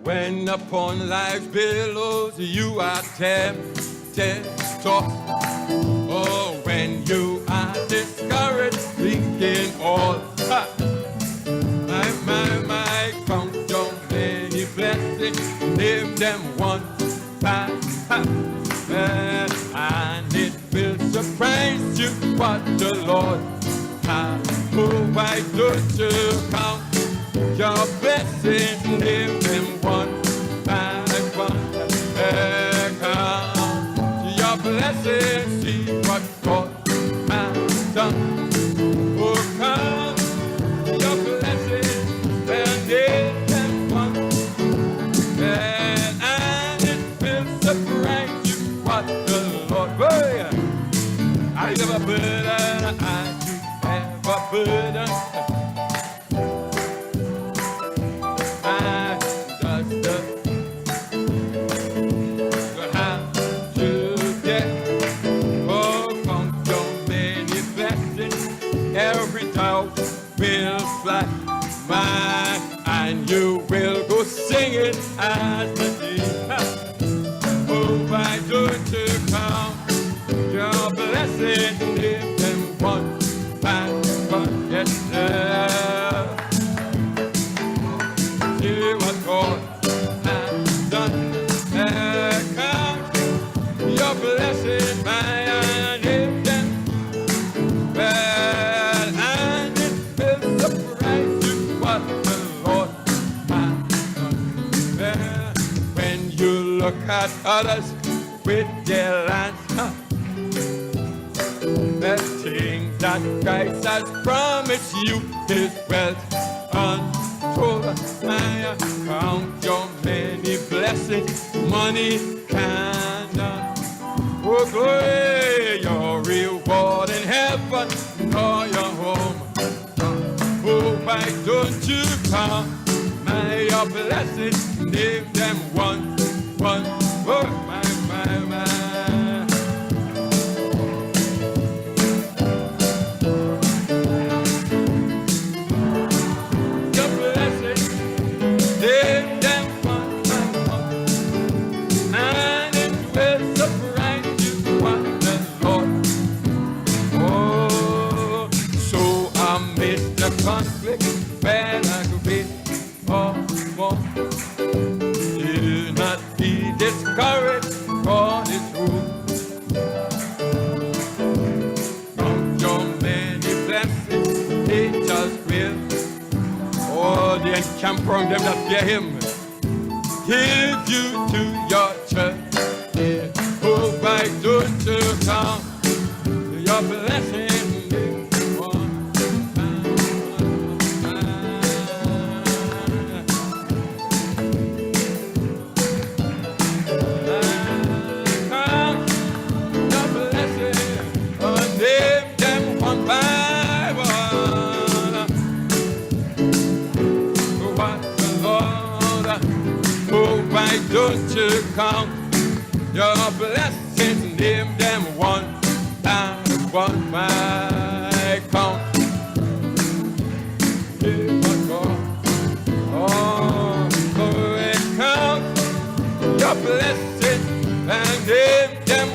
When upon life's billows you are tempted, tossed. Oh, when you are discouraged, thinking all, my, count your many blessings, name them one by and it will surprise you what the Lord has. Oh, why don't you count your blessings, name them one by one? Count your blessings, see what God has done. Oh, count your blessings and name them one, and it will surprise you what the Lord will. I have a burden, I have a burden. Every doubt will fly by, and you will go singing as the deep. Oh, why don't you count your blessings, live them one by one? Yes, sir. See what God has done. Count your blessings, my and live them well, and it will surprise you what the Lord has done. Well, when you look at others with their lands, the thing that Christ has promised you is wealth untold. I count your many blessings, money cannot. Oh, glory, your reward in heaven, or your home. Oh, why don't you count your blessings, name them one. Oh, my. Your blessings, name them one by one, and it will surprise you what the Lord. Oh, so amidst the conflict, when I could be more. Do not be discouraged, God is rule. Count your many blessings, nature's will. Oh, the encamp around them that fear him. Give you to your church. Yeah. Oh, why don't you count your blessings? Why don't you count your blessings, name them one by one, my count. Oh, go and count your blessings and name them